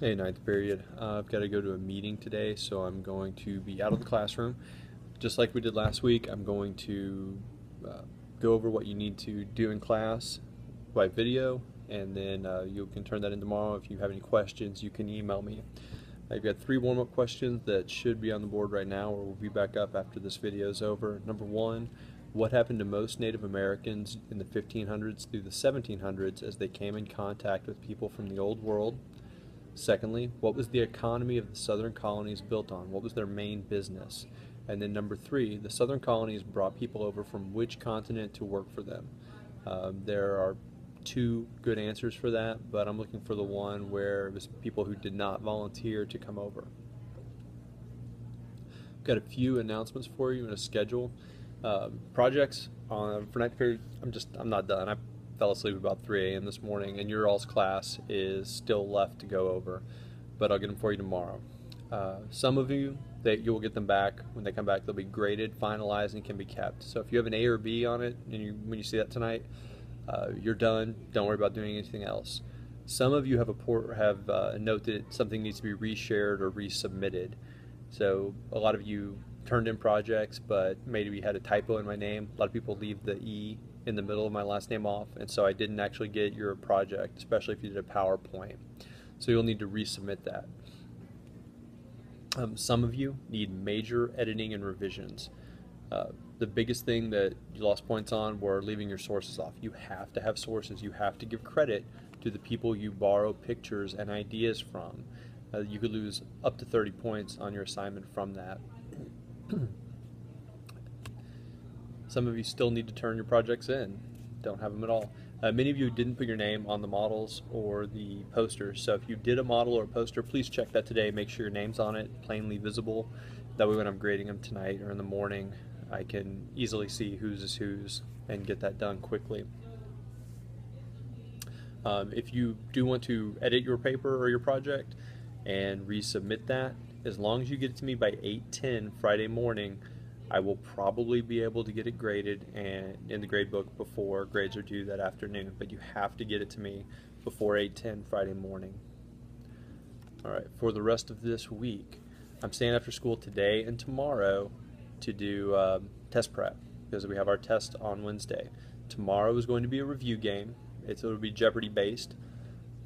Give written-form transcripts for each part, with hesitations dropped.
Hey, ninth period. I've got to go to a meeting today, so I'm going to be out of the classroom. Just like we did last week, I'm going to uh, go over what you need to do in class by video, and then you can turn that in tomorrow. If you have any questions, you can email me. I've got 3 warm-up questions that should be on the board right now, or will be back up after this video is over. Number 1, what happened to most Native Americans in the 1500s through the 1700s as they came in contact with people from the Old World? Secondly, what was the economy of the southern colonies built on? What was their main business? And then number 3, the southern colonies brought people over from which continent to work for them? There are 2 good answers for that, but I'm looking for the one where it was people who did not volunteer to come over. I've got a few announcements for you and a schedule. Projects for ninth period. I'm not done. I fell asleep about 3 a.m. this morning, and your all's class is still left to go over, but I'll get them for you tomorrow. Some of you, you will get them back. When they come back, they'll be graded, finalized, and can be kept. So if you have an A or B on it, and when you see that tonight, you're done. Don't worry about doing anything else. Some of you have a note that something needs to be reshared or resubmitted. So a lot of you turned in projects, but maybe we had a typo in my name. A lot of people leave the E in the middle of my last name off, and so I didn't actually get your project, especially if you did a PowerPoint. So you'll need to resubmit that. Some of you need major editing and revisions. The biggest thing that you lost points on were leaving your sources off. You have to have sources. You have to give credit to the people you borrow pictures and ideas from. You could lose up to 30 points on your assignment from that. Some of you still need to turn your projects in. Don't have them at all. Many of you didn't put your name on the models or the posters, so if you did a model or a poster, please check that today. Make sure your name's on it, plainly visible. That way when I'm grading them tonight or in the morning, I can easily see whose is whose and get that done quickly. If you do want to edit your paper or your project and resubmit that, as long as you get it to me by 8:10 Friday morning, I will probably be able to get it graded and in the grade book before grades are due that afternoon, but you have to get it to me before 8:10 Friday morning. Alright, for the rest of this week, I'm staying after school today and tomorrow to do test prep because we have our test on Wednesday. Tomorrow is going to be a review game. It'll be Jeopardy based.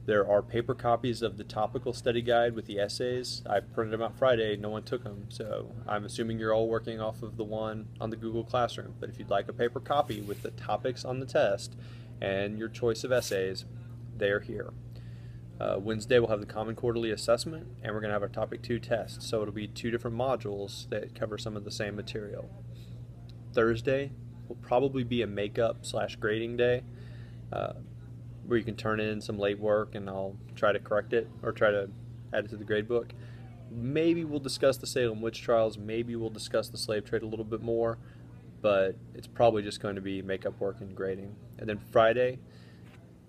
There are paper copies of the topical study guide with the essays. I printed them out Friday, no one took them, so I'm assuming you're all working off of the one on the Google Classroom. But if you'd like a paper copy with the topics on the test and your choice of essays, they're here. Wednesday we'll have the Common Quarterly Assessment, and we're going to have our Topic 2 test, so it'll be 2 different modules that cover some of the same material. Thursday will probably be a makeup/grading day. Where you can turn in some late work and I'll try to correct it or try to add it to the grade book. Maybe we'll discuss the Salem witch trials, maybe we'll discuss the slave trade a little bit more, but it's probably just going to be makeup work and grading. And then Friday,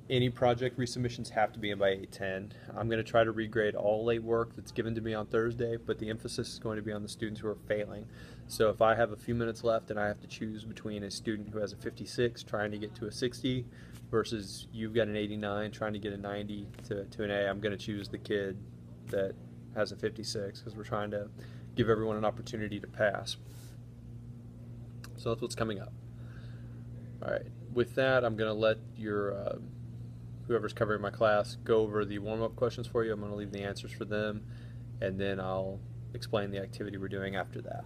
any project resubmissions have to be in by 8:10. I'm going to try to regrade all late work that's given to me on Thursday, but the emphasis is going to be on the students who are failing. So if I have a few minutes left and I have to choose between a student who has a 56 trying to get to a 60 versus you've got an 89 trying to get a 90 to an A, I'm going to choose the kid that has a 56 because we're trying to give everyone an opportunity to pass. So that's what's coming up. All right, with that, I'm going to let your whoever's covering my class go over the warm-up questions for you. I'm going to leave the answers for them, and then I'll explain the activity we're doing after that.